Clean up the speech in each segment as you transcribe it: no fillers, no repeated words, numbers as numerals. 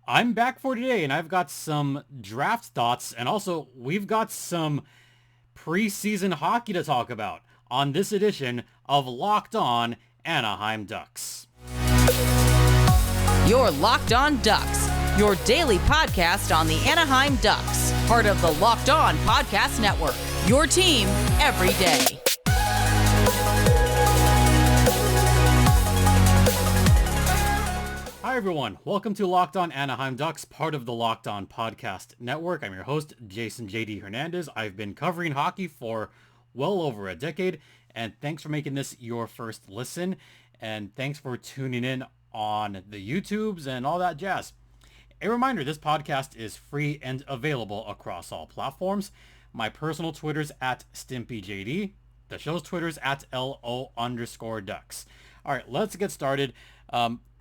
I'm back for today, and I've got some draft thoughts, and also we've got some preseason hockey to talk about on this edition of Locked On Anaheim Ducks. You're Locked On Ducks, your daily podcast on the Anaheim Ducks, part of the Locked On Podcast Network, your team every day. Hi everyone, welcome to Locked On Anaheim Ducks, part of the Locked On Podcast Network. I'm your host, Jason JD Hernandez. I've been covering hockey for well over a decade, and thanks for making this your first listen, and thanks for tuning in on the YouTubes and all that jazz. A reminder, this podcast is free and available across all platforms. My personal Twitter's at StimpyJD. The show's Twitter's at LO_Ducks. All right, let's get started.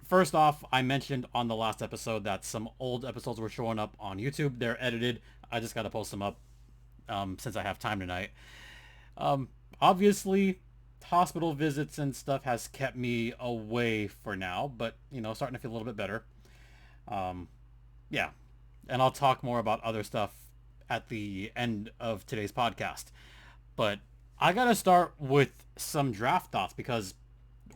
First off, I mentioned on the last episode that some old episodes were showing up on YouTube. They're edited. I just got to post them up since I have time tonight. Obviously, hospital visits and stuff has kept me away for now, but, starting to feel a little bit better. Yeah, and I'll talk more about other stuff at the end of today's podcast. But I got to start with some draft thoughts because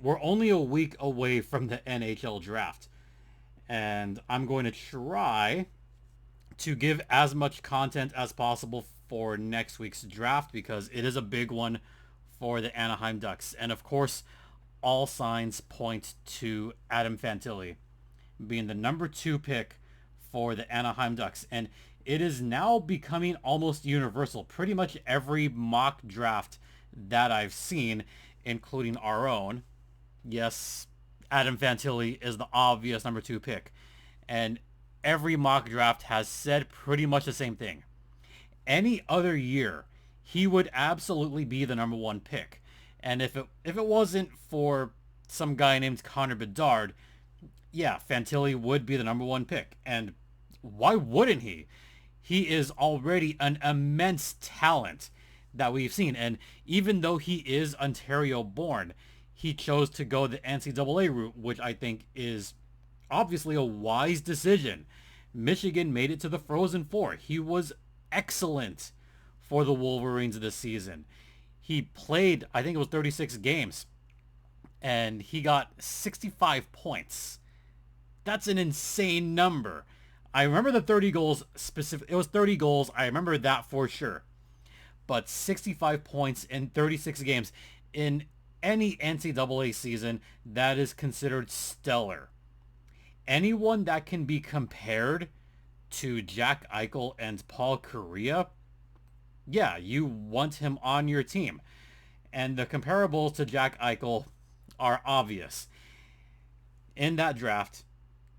we're only a week away from the NHL draft, and I'm going to try to give as much content as possible for next week's draft because it is a big one for the Anaheim Ducks. And of course, all signs point to Adam Fantilli being the number 2 pick for the Anaheim Ducks. And it is now becoming almost universal. Pretty much every mock draft that I've seen, including our own, yes, Adam Fantilli is the obvious number 2 pick. And every mock draft has said pretty much the same thing. Any other year, he would absolutely be the number 1 pick. And if it wasn't for some guy named Connor Bedard, yeah, Fantilli would be the number 1 pick. And why wouldn't he? He is already an immense talent that we've seen. And even though he is Ontario born, he chose to go the NCAA route, which I think is obviously a wise decision. Michigan made it to the Frozen Four. He was excellent for the Wolverines this season. He played, I think it was 36 games, and he got 65 points. That's an insane number. I remember the 30 goals specific. It was 30 goals. I remember that for sure. But 65 points in 36 games in any NCAA season, that is considered stellar. Anyone that can be compared to Jack Eichel and Paul Kariya, yeah, you want him on your team. And the comparables to Jack Eichel are obvious. In that draft,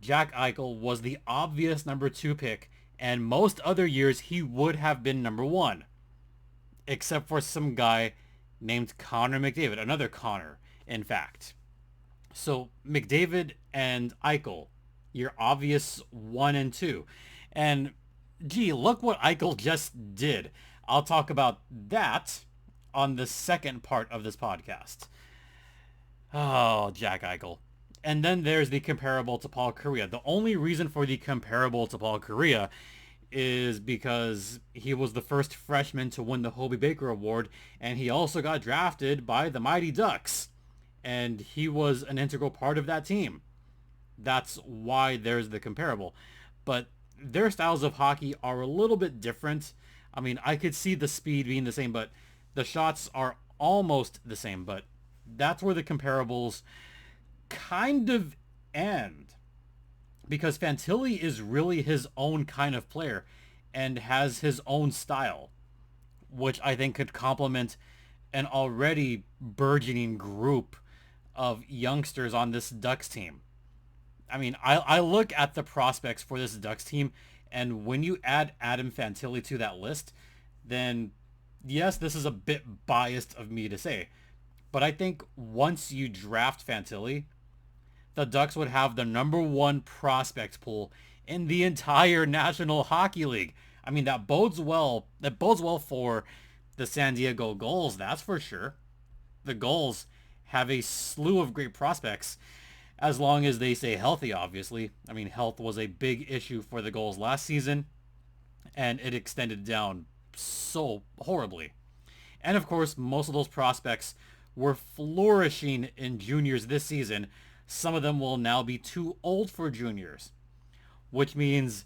Jack Eichel was the obvious number 2 pick, and most other years he would have been number 1. Except for some guy named Connor McDavid, another Connor, in fact. So McDavid and Eichel, your obvious 1 and 2. And gee, look what Eichel just did. I'll talk about that on the second part of this podcast. Oh, Jack Eichel. And then there's the comparable to Paul Kariya. The only reason for the comparable to Paul Kariya is because he was the first freshman to win the Hobey Baker Award, and he also got drafted by the Mighty Ducks, and he was an integral part of that team. That's why there's the comparable. But their styles of hockey are a little bit different. I mean, I could see the speed being the same, but the shots are almost the same, but that's where the comparables kind of end. Because Fantilli is really his own kind of player and has his own style, which I think could complement an already burgeoning group of youngsters on this Ducks team. I mean, I look at the prospects for this Ducks team, and when you add Adam Fantilli to that list, then yes, this is a bit biased of me to say, but I think once you draft Fantilli, the Ducks would have the number 1 prospect pool in the entire National Hockey League. I mean, that bodes well for the San Diego Gulls, that's for sure. The Gulls have a slew of great prospects. as long as they stay healthy, obviously. I mean, health was a big issue for the Gulls last season, and it extended down so horribly. And of course, most of those prospects were flourishing in juniors this season. Some of them will now be too old for juniors, which means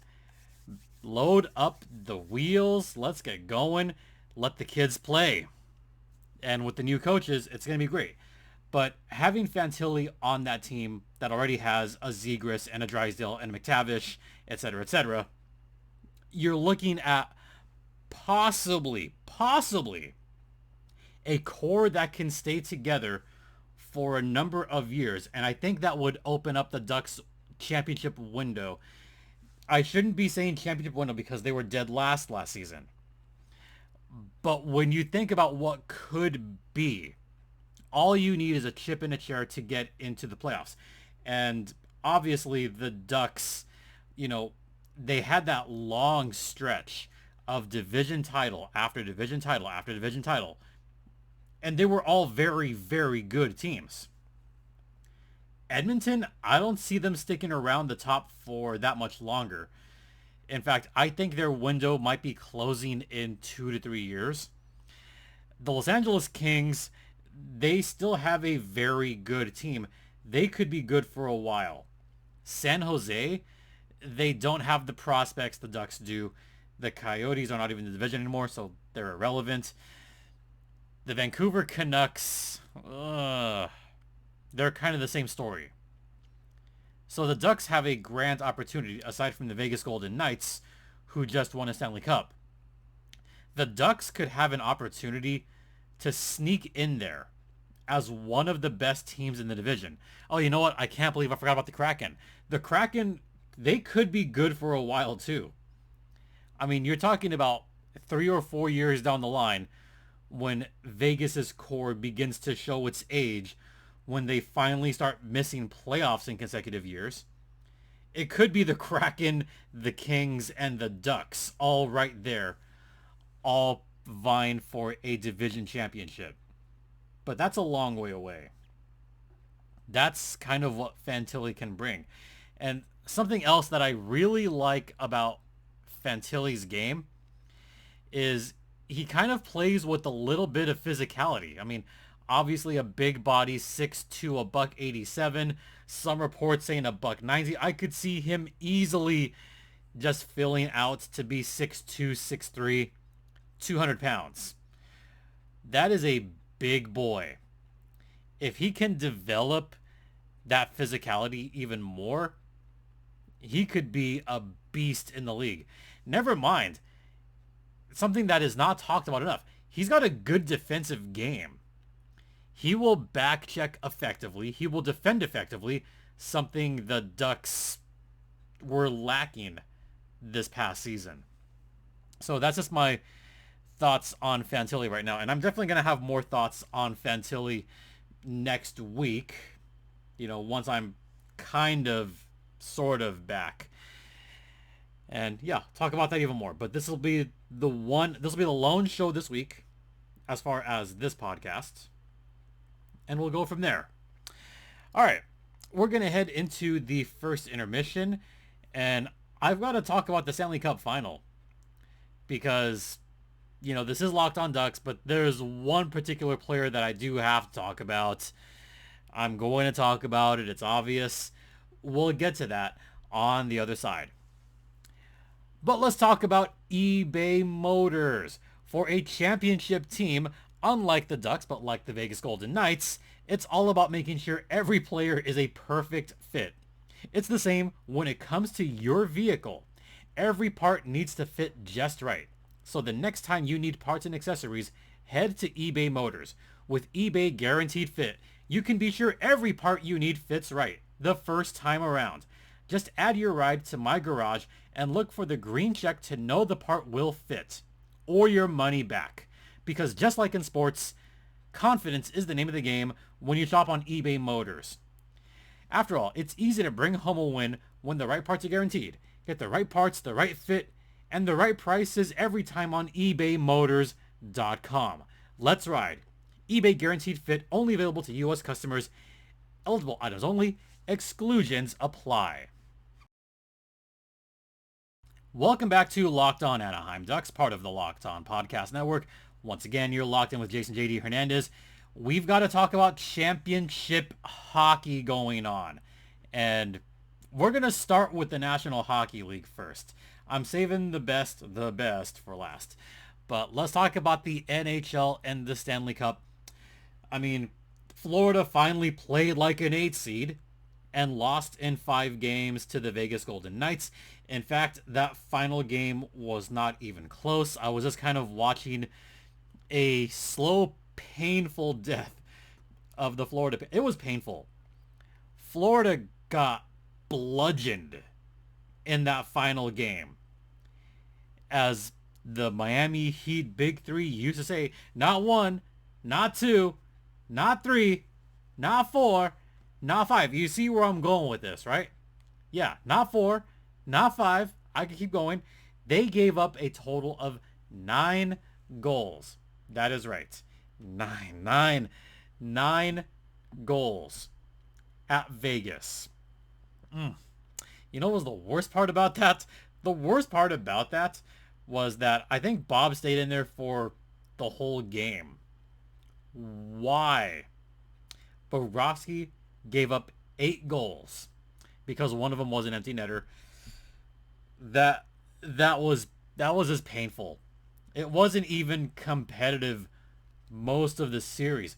load up the wheels, let's get going, let the kids play. And with the new coaches, it's going to be great. But having Fantilli on that team that already has a Zegras and a Drysdale and a McTavish, etc., you're looking at possibly a core that can stay together for a number of years. And I think that would open up the Ducks championship window. I shouldn't be saying championship window because they were dead last season. But when you think about what could be, all you need is a chip in a chair to get into the playoffs. And obviously the Ducks, they had that long stretch of division title after division title after division title. And they were all very, very good teams. Edmonton, I don't see them sticking around the top four that much longer. In fact, I think their window might be closing in 2 to 3 years. The Los Angeles Kings, they still have a very good team. They could be good for a while. San Jose, they don't have the prospects the Ducks do. The Coyotes are not even in the division anymore, so they're irrelevant. The Vancouver Canucks, they're kind of the same story. So the Ducks have a grand opportunity, aside from the Vegas Golden Knights, who just won a Stanley Cup. The Ducks could have an opportunity to sneak in there as one of the best teams in the division. Oh, you know what? I can't believe I forgot about the Kraken. The Kraken, they could be good for a while too. I mean, you're talking about 3 or 4 years down the line when Vegas's core begins to show its age, when they finally start missing playoffs in consecutive years. It could be the Kraken, the Kings, and the Ducks all right there, all vying for a division championship. But that's a long way away. That's kind of what Fantilli can bring. And something else that I really like about Fantilli's game is he kind of plays with a little bit of physicality. I mean, obviously a big body, 6'2", $187. Some reports saying $190. I could see him easily just filling out to be 6'2", 6'3", 200 pounds. That is a big boy. If he can develop that physicality even more, he could be a beast in the league. Never mind, something that is not talked about enough, he's got a good defensive game. He will back check effectively. He will defend effectively, something the Ducks were lacking this past season. So that's just my thoughts on Fantilli right now. And I'm definitely going to have more thoughts on Fantilli next week, once I'm kind of, sort of back. And yeah, talk about that even more. But this will be the lone show this week as far as this podcast. And we'll go from there. All right, we're going to head into the first intermission. And I've got to talk about the Stanley Cup Final. Because, this is Locked On Ducks, but there's one particular player that I do have to talk about. I'm going to talk about it. It's obvious. We'll get to that on the other side. But let's talk about eBay Motors. For a championship team, unlike the Ducks, but like the Vegas Golden Knights, it's all about making sure every player is a perfect fit. It's the same when it comes to your vehicle. Every part needs to fit just right. So the next time you need parts and accessories, head to eBay Motors. With eBay Guaranteed Fit, you can be sure every part you need fits right the first time around. Just add your ride to My Garage and look for the green check to know the part will fit, or your money back. Because just like in sports, confidence is the name of the game when you shop on eBay Motors. After all, it's easy to bring home a win when the right parts are guaranteed. Get the right parts, the right fit, and the right prices every time on ebaymotors.com. Let's ride. eBay Guaranteed Fit, only available to U.S. customers. Eligible items only. Exclusions apply. Welcome back to Locked On Anaheim Ducks, part of the Locked On Podcast Network. Once again, you're locked in with Jason JD Hernandez. We've got to talk about championship hockey going on. And we're going to start with the National Hockey League first. I'm saving the best for last. But let's talk about the NHL and the Stanley Cup. I mean, Florida finally played like an 8 seed and lost in 5 games to the Vegas Golden Knights. In fact, that final game was not even close. I was just kind of watching a slow, painful death of the Florida. It was painful. Florida got bludgeoned in that final game. As the Miami Heat Big Three used to say, not 1, not 2, not 3, not 4, not 5. You see where I'm going with this, right? Yeah, not 4, not 5. I can keep going. They gave up a total of 9 goals. That is right. 9 goals at Vegas. You know what was the worst part about that? The worst part about that was that I think Bob stayed in there for the whole game. Why? Bobrovsky gave up 8 goals because one of them was an empty netter. That was just painful. It wasn't even competitive most of the series.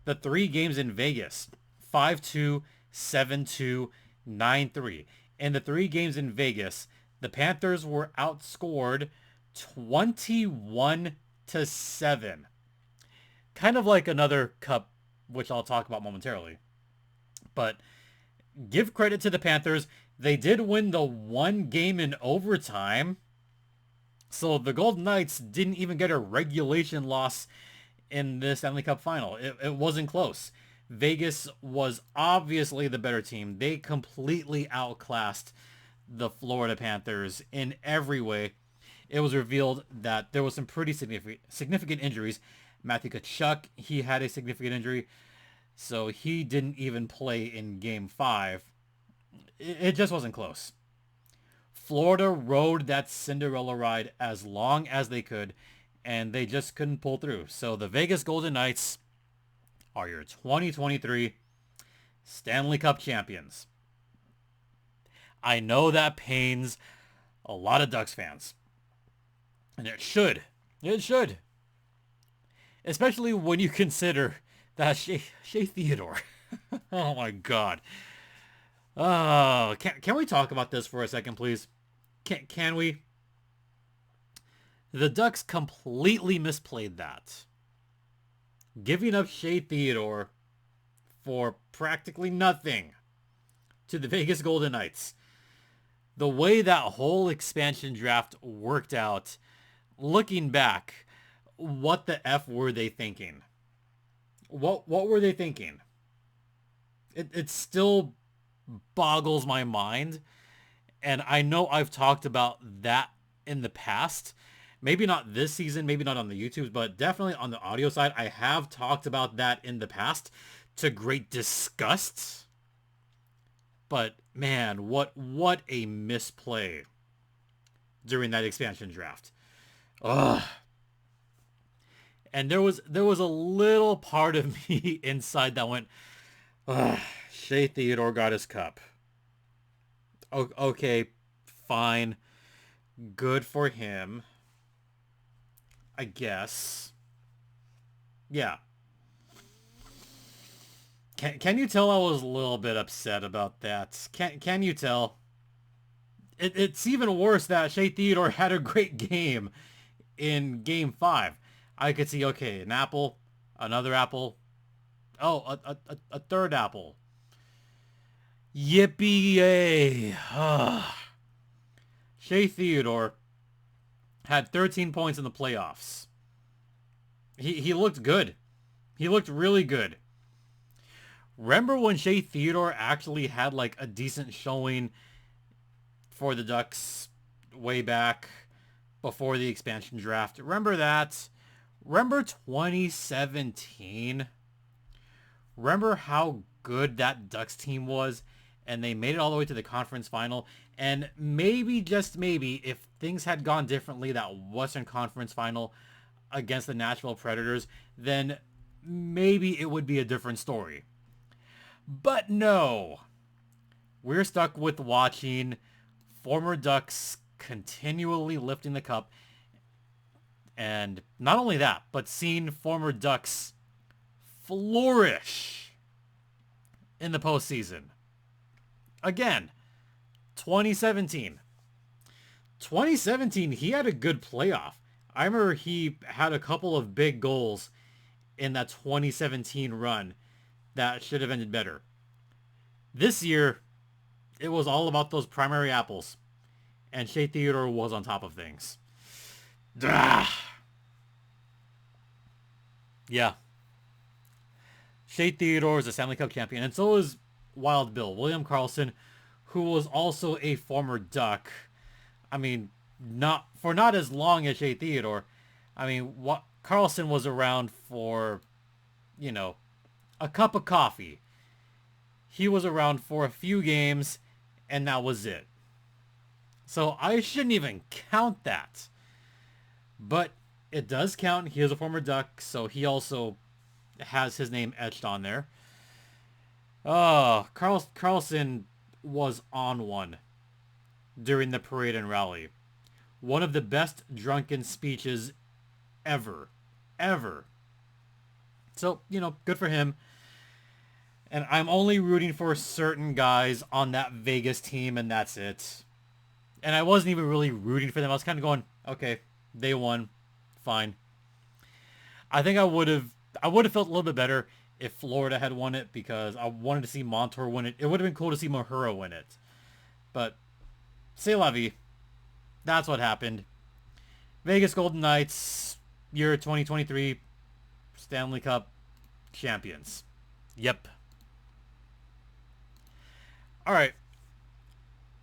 The 3 games in Vegas, 5-2, 7-2, 9-3. In the 3 games in Vegas, the Panthers were outscored 21-7. Kind of like another cup, which I'll talk about momentarily. But give credit to the Panthers. They did win the 1 game in overtime. So the Golden Knights didn't even get a regulation loss in the Stanley Cup Final. It wasn't close. Vegas was obviously the better team. They completely outclassed the Florida Panthers in every way. It was revealed that there was some pretty significant injuries. Matthew Tkachuk, he had a significant injury, so he didn't even play in Game 5. It just wasn't close. Florida rode that Cinderella ride as long as they could, and they just couldn't pull through. So the Vegas Golden Knights are your 2023 Stanley Cup champions. I know that pains a lot of Ducks fans. And it should. It should. Especially when you consider that Shea Theodore. Oh my God. Oh, can we talk about this for a second, please? Can we? The Ducks completely misplayed that. Giving up Shea Theodore for practically nothing to the Vegas Golden Knights. The way that whole expansion draft worked out, looking back, what the F were they thinking? What were they thinking? It still boggles my mind. And I know I've talked about that in the past. Maybe not this season, maybe not on the YouTubes, but definitely on the audio side. I have talked about that in the past to great disgust. But man, what a misplay during that expansion draft. Ugh. And there was a little part of me inside that went, ugh, Shea Theodore got his cup. Okay, fine. Good for him, I guess. Yeah. Can you tell I was a little bit upset about that? Can you tell? It's even worse that Shea Theodore had a great game in Game 5. I could see, okay, an apple, another apple, oh, a third apple. Yippee-yay. Shea Theodore had 13 points in the playoffs. He looked good. He looked really good. Remember when Shea Theodore actually had like a decent showing for the Ducks way back before the expansion draft? Remember that? Remember 2017? Remember how good that Ducks team was and they made it all the way to the conference final. And maybe, just maybe, if things had gone differently, that Western Conference final against the Nashville Predators, then maybe it would be a different story. But no, we're stuck with watching former Ducks continually lifting the cup. And not only that, but seeing former Ducks flourish in the postseason. Again, 2017. 2017, he had a good playoff. I remember he had a couple of big goals in that 2017 run that should have ended better. This year, it was all about those primary apples. And Shea Theodore was on top of things. Yeah. Shea Theodore is a Stanley Cup champion, and so is Wild Bill, William Karlsson, who was also a former Duck. I mean, not as long as Shea Theodore. I mean, Karlsson was around for, a cup of coffee. He was around for a few games, and that was it. So I shouldn't even count that. But it does count. He is a former Duck, so he also has his name etched on there. Oh, Karlsson was on one during the parade and rally. One of the best drunken speeches ever. So, good for him. And I'm only rooting for certain guys on that Vegas team, and that's it. And I wasn't even really rooting for them. I was kind of going, okay, they won. Fine. I think I would have felt a little bit better if Florida had won it, because I wanted to see Montour win it. It would have been cool to see Mahura win it. But, c'est la vie. That's what happened. Vegas Golden Knights, year 2023, Stanley Cup champions. Yep. All right.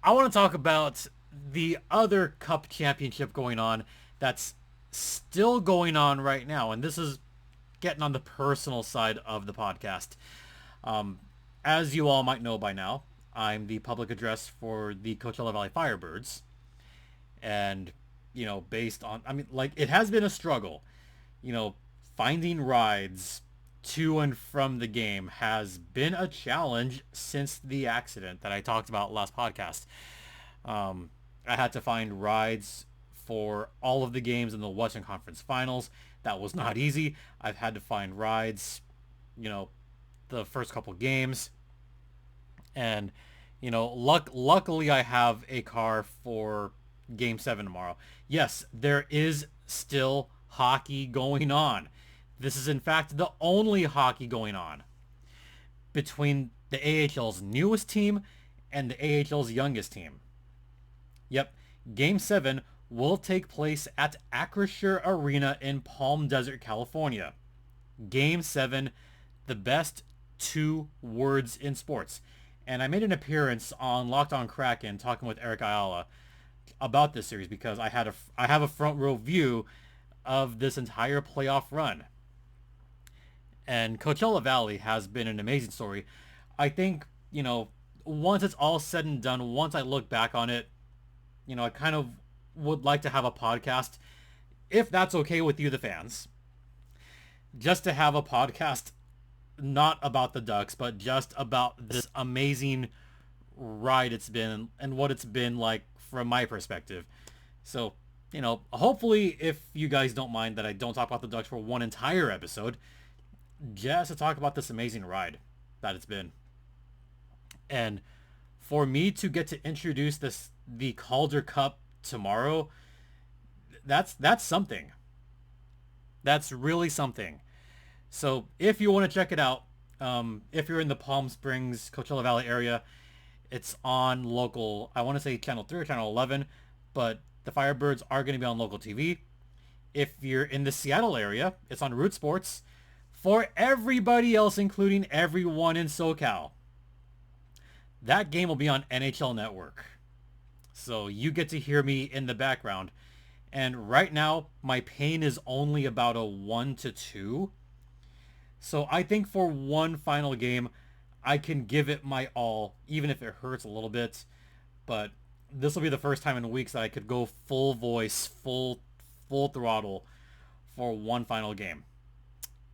I want to talk about the other Cup championship going on that's still going on right now. And this is getting on the personal side of the podcast. As you all might know by now, I'm the public address for the Coachella Valley Firebirds. And, based on, it has been a struggle. Finding rides to and from the game has been a challenge since the accident that I talked about last podcast. I had to find rides for all of the games in the Western Conference Finals. That was not easy. I've had to find rides, the first couple games. And, luckily I have a car for Game 7 tomorrow. Yes, there is still hockey going on. This is, in fact, the only hockey going on between the AHL's newest team and the AHL's youngest team. Yep, Game 7 will take place at Acrisure Arena in Palm Desert, California. Game 7, the best 2 words in sports. And I made an appearance on Locked On Kraken talking with Eric Ayala about this series because I have a front row view of this entire playoff run. And Coachella Valley has been an amazing story. I think, once it's all said and done, once I look back on it, I kind of would like to have a podcast, if that's okay with you, the fans. Just to have a podcast not about the Ducks, but just about this amazing ride it's been and what it's been like from my perspective. So, hopefully if you guys don't mind that I don't talk about the Ducks for one entire episode, just to talk about this amazing ride that it's been. And for me to get to introduce the Calder Cup tomorrow, that's something. That's really something. So if you want to check it out, if you're in the Palm Springs, Coachella Valley area, it's on local, I want to say channel 3 or channel 11, but the Firebirds are going to be on local TV. If you're in the Seattle area, it's on Root Sports. For everybody else, including everyone in SoCal, that game will be on NHL Network. So you get to hear me in the background. And right now, my pain is only about a 1-2. So I think for one final game, I can give it my all, even if it hurts a little bit. But this will be the first time in weeks that I could go full voice, full throttle for one final game.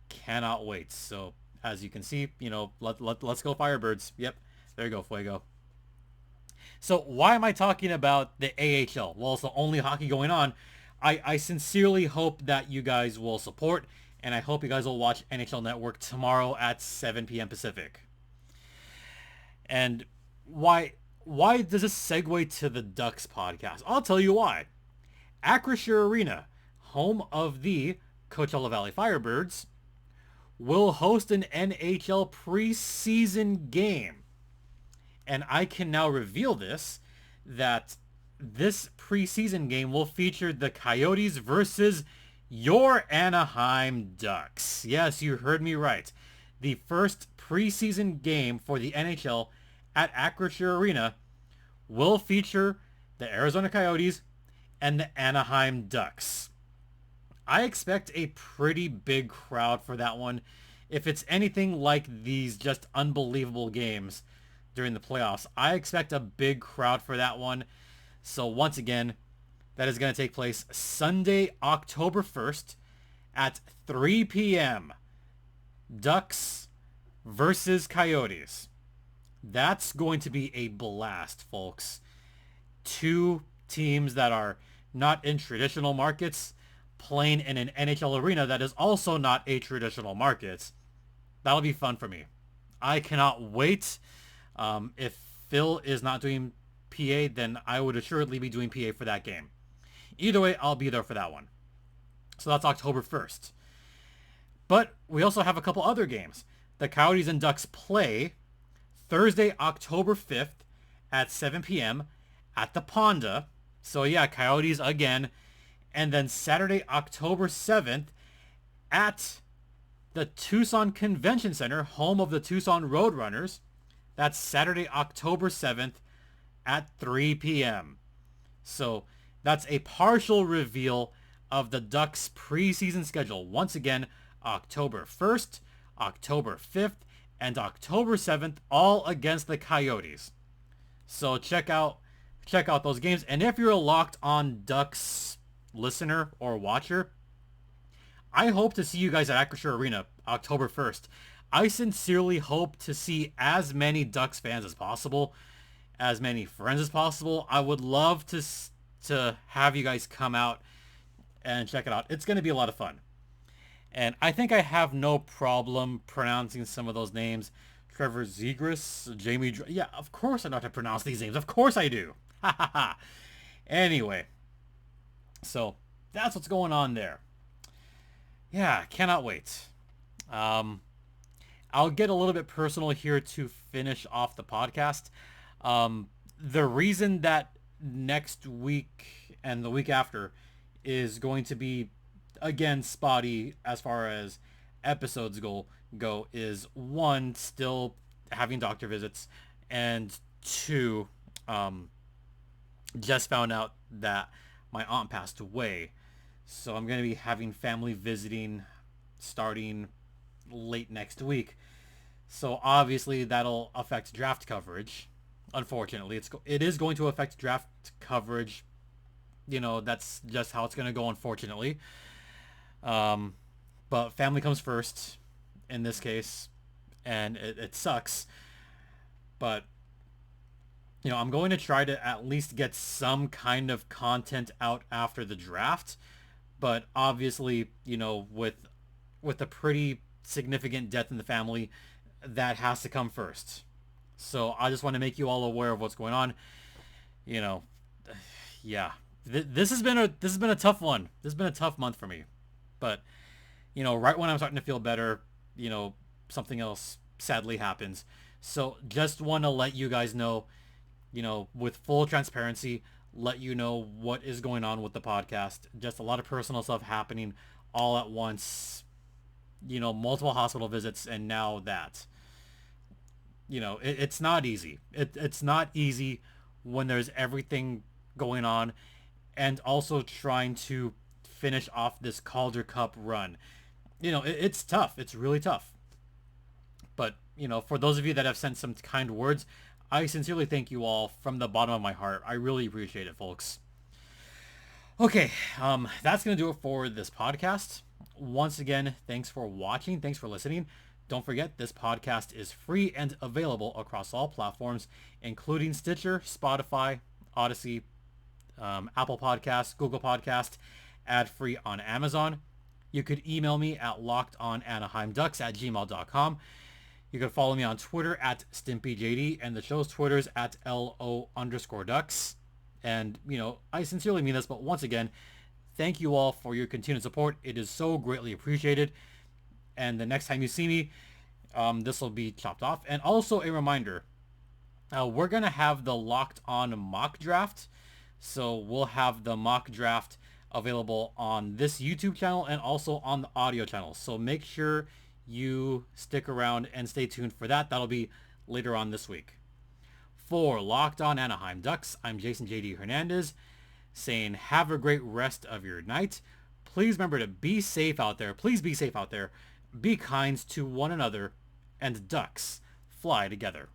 Cannot wait. So as you can see, let's go Firebirds. Yep, there you go, Fuego. So why am I talking about the AHL? Well, it's the only hockey going on. I sincerely hope that you guys will support, and I hope you guys will watch NHL Network tomorrow at 7 p.m. Pacific. And why does this segue to the Ducks podcast? I'll tell you why. Acrisure Arena, home of the Coachella Valley Firebirds, will host an NHL preseason game. And I can now reveal that this preseason game will feature the Coyotes versus your Anaheim Ducks. Yes, you heard me right. The first preseason game for the NHL at Acrisure Arena will feature the Arizona Coyotes and the Anaheim Ducks. I expect a pretty big crowd for that one. If it's anything like these just unbelievable games during the playoffs, I expect a big crowd for that one. So once again, that is going to take place Sunday, October 1st at 3 p.m. Ducks versus Coyotes. That's going to be a blast, folks. Two teams that are not in traditional markets playing in an NHL arena that is also not a traditional market. That'll be fun for me. I cannot wait. If Phil is not doing PA, then I would assuredly be doing PA for that game. Either way, I'll be there for that one. So that's October 1st. But we also have a couple other games. The Coyotes and Ducks play Thursday, October 5th at 7 p.m. at the Ponda. So yeah, Coyotes again. And then Saturday, October 7th at the Tucson Convention Center, home of the Tucson Roadrunners. That's Saturday, October 7th at 3 p.m. So that's a partial reveal of the Ducks preseason schedule. Once again, October 1st, October 5th, and October 7th, all against the Coyotes. So check out those games. And if you're a Locked On Ducks listener or watcher, I hope to see you guys at Acrisure Arena October 1st. I sincerely hope to see as many Ducks fans as possible, as many friends as possible. I would love to have you guys come out and check it out. It's going to be a lot of fun. And I think I have no problem pronouncing some of those names. Trevor Zegras, Jamie... Yeah, of course I know how to pronounce these names. Of course I do. Ha ha ha. Anyway. So, that's what's going on there. Yeah, cannot wait. I'll get a little bit personal here to finish off the podcast. The reason that next week and the week after is going to be, again, spotty as far as episodes go is, one, still having doctor visits, and two, just found out that my aunt passed away. So I'm going to be having family visiting starting late next week. So obviously that'll affect draft coverage. Unfortunately, it is going to affect draft coverage. That's just how it's going to go, unfortunately. But family comes first in this case, and it sucks. But, I'm going to try to at least get some kind of content out after the draft. But obviously, with a pretty significant death in the family, that has to come first. So I just want to make you all aware of what's going on. Yeah, this has been a tough one. This has been a tough month for me. But, right when I'm starting to feel better, something else sadly happens. So just want to let you guys know, with full transparency, let you know what is going on with the podcast. Just a lot of personal stuff happening all at once. Multiple hospital visits, and now that. It's not easy. It's not easy when there's everything going on, and also trying to finish off this Calder Cup run. It's tough. It's really tough. But for those of you that have sent some kind words, I sincerely thank you all from the bottom of my heart. I really appreciate it, folks. Okay, that's going to do it for this podcast. Once again, thanks for watching. Thanks for listening. Don't forget, this podcast is free and available across all platforms, including Stitcher, Spotify, Odyssey, Apple Podcasts, Google Podcasts, ad-free on Amazon. You could email me at lockedonanaheimducks@gmail.com. You can follow me on Twitter at StimpyJD, and the show's Twitter's at LO_ducks. And, I sincerely mean this, but once again, thank you all for your continued support. It is so greatly appreciated. And the next time you see me, this will be chopped off. And also a reminder, we're going to have the Locked On mock draft. So we'll have the mock draft available on this YouTube channel and also on the audio channel. So make sure you stick around and stay tuned for that. That'll be later on this week. For Locked On Anaheim Ducks, I'm Jason J.D. Hernandez, saying have a great rest of your night. Please remember to be safe out there. Please be safe out there. Be kind to one another, and ducks fly together.